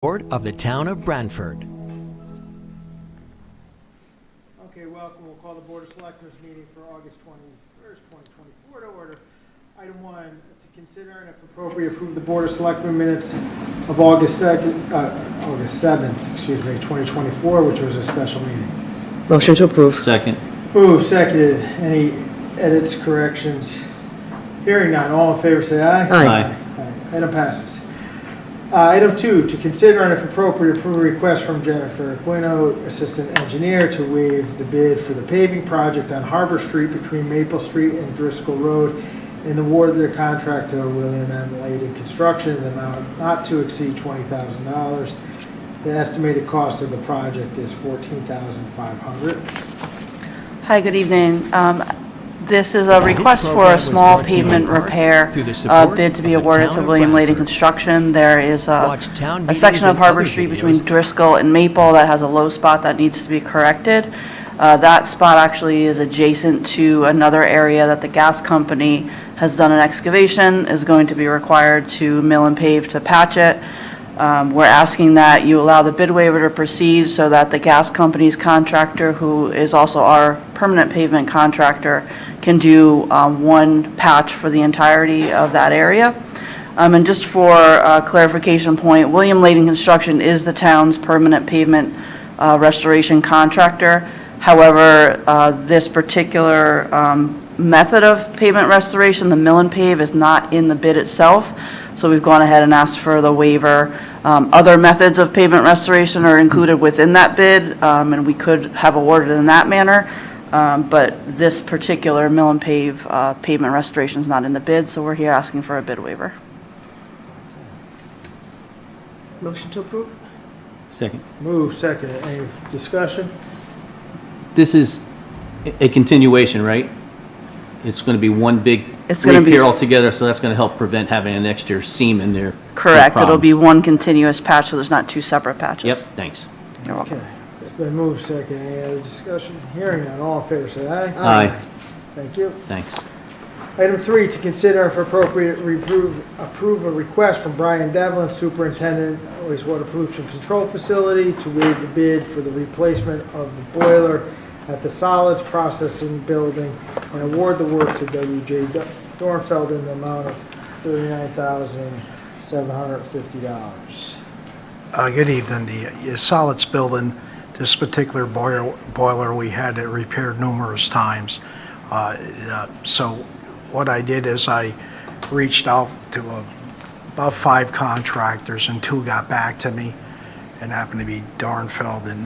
Board of the Town of Branford. Okay, welcome. We'll call the Board of Selectmen's meeting for August 21st, 2024 to order. Item 1, to consider and if appropriate approve the Board of Selectmen minutes of August 7th, 2024, which was a special meeting. Motion to approve. Second. Moved, seconded. Any edits, corrections? Hearing none. All in favor say aye. Aye. Aye. Item passes. Item 2, to consider and if appropriate approve a request from Jennifer Aquino, Assistant Engineer, to waive the bid for the paving project on Harbor Street between Maple Street and Driscoll Road and award the contract to William M. Lady Construction in the amount not to exceed $20,000. The estimated cost of the project is $14,500. Hi, good evening. This is a request for a small pavement repair bid to be awarded to William Lady Construction. There is a section of Harbor Street between Driscoll and Maple that has a low spot that needs to be corrected. That spot actually is adjacent to another area that the gas company has done an excavation, is going to be required to mill and pave to patch it. We're asking that you allow the bid waiver to proceed so that the gas company's contractor, who is also our permanent pavement contractor, can do one patch for the entirety of that area. And just for a clarification point, William Lady Construction is the town's permanent pavement restoration contractor. However, this particular method of pavement restoration, the mill and pave, is not in the bid itself. So we've gone ahead and asked for the waiver. Other methods of pavement restoration are included within that bid, and we could have awarded in that manner. But this particular mill and pave pavement restoration is not in the bid, so we're here asking for a bid waiver. Motion to approve. Second. Move, second. Any discussion? This is a continuation, right? It's going to be one big It's gonna be- repair altogether, so that's going to help prevent having an extra seam in there. Correct. No It'll be problems. one continuous patch, so there's not two separate patches. Yep, thanks. You're welcome. Okay. It's been moved, second. Any other discussion? Hearing none. All in favor say aye. Aye. Thank you. Thanks. Item 3, to consider if appropriate approve a request from Brian Devlin, Superintendent, Wastewater Pollution Control Facility, to waive the bid for the replacement of the boiler at the solids processing building and award the work to W.J. Dornfeld in the amount of $39,750. Good evening. The solids building, this particular boiler, we had it repaired numerous times. So what I did is I reached out to about 5 contractors, and 2 got back to me, and happened to be Dornfeld, and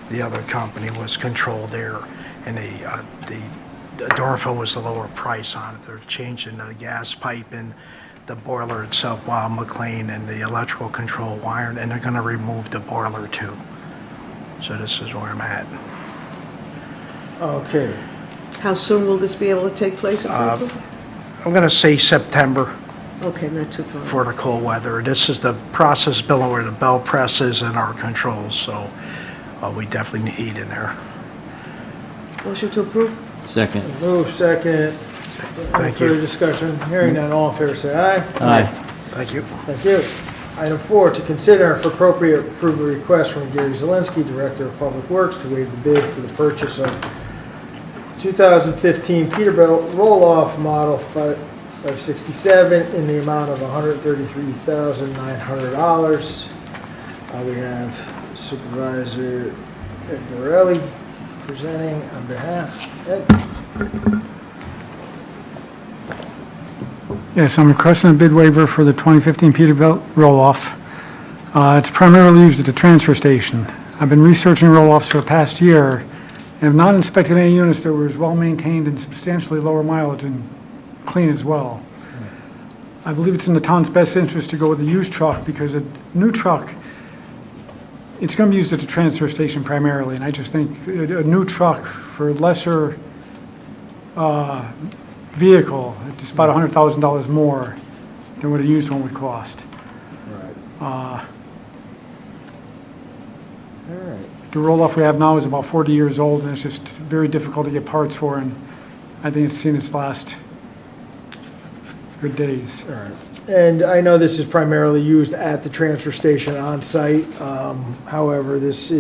the other company was Control Air, and the Dornfeld was the lower price on it. They're changing the gas pipe and the boiler itself while McLean and the electrical control wiring, and they're going to remove the boiler too. So this is where I'm at. Okay. How soon will this be able to take place? I'm going to say September Okay, not too far. for the cold weather. This is the process building where the bell presses and our controls, so we definitely need heat in there. Motion to approve. Second. Move, second. Thank Further you. discussion? Hearing none. All in favor say aye. Aye. Thank you. Thank you. Item 4, to consider if appropriate approve a request from Gary Zielinski, Director of Public Works, to waive the bid for the purchase of 2015 Peterbilt roll-off model 567 in the amount of $133,900. We have Supervisor Ed Borelli presenting on behalf. Ed? Yes, I'm requesting a bid waiver for the 2015 Peterbilt roll-off. It's primarily used at the transfer station. I've been researching roll-offs for the past year and have not inspected any units that were as well-maintained and substantially lower mileage and clean as well. I believe it's in the town's best interest to go with a used truck because a new truck, it's going to be used at the transfer station primarily, and I just think a new truck for lesser vehicle, it's about $100,000 more than what a used one would cost. Right. Uh, All right. The roll-off we have now is about 40 years old, and it's just very difficult to get parts for, and I think it's seen its last good days. All right. And I know this is primarily used at the transfer station on site. However, this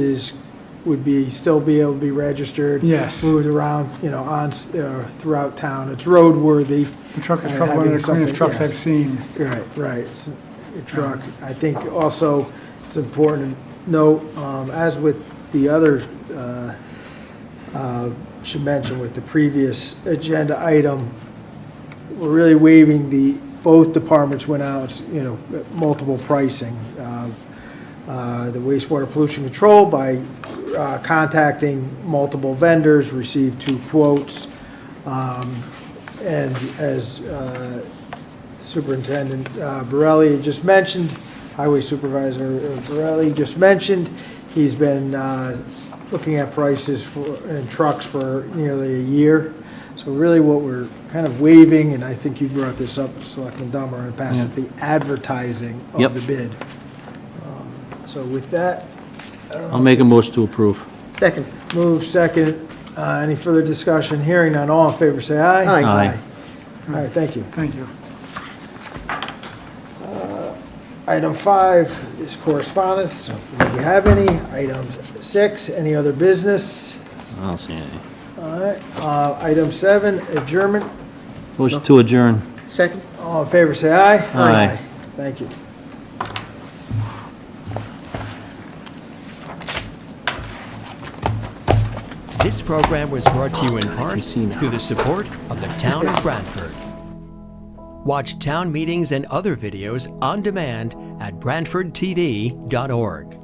would still be able to be registered. Yes. Moved around, throughout town. It's roadworthy. The truck is And probably one of having the cleanest something- trucks I've yes. seen. Right. It's a truck. I think also it's important to note, as with the other, should mention with the previous agenda item, we're really waiving both departments went out, multiple pricing. The wastewater pollution control by contacting multiple vendors, received 2 quotes. And as Superintendent Borelli just mentioned, Highway Supervisor Borelli just mentioned, he's been looking at prices in trucks for nearly a year. So really what we're kind of waiving, and I think you brought this up, Selectman Dummer, in the past, is the advertising Yep. of the bid. So with that, I'll make a motion to approve. Second. move second. Any further discussion? Hearing none, all in favor, say aye. Aye. Aye. All right, thank you. Thank you. Item 5 is correspondence. Do we have any? Item 6, any other business? I don't see anything. All right. Item 7, adjournment. Motion to adjourn. Second. All in favor, say aye. Aye. Thank you. This program was brought to you in part see now. through the support of the town of Branford. Watch town meetings and other videos on demand at BranfordTV.org.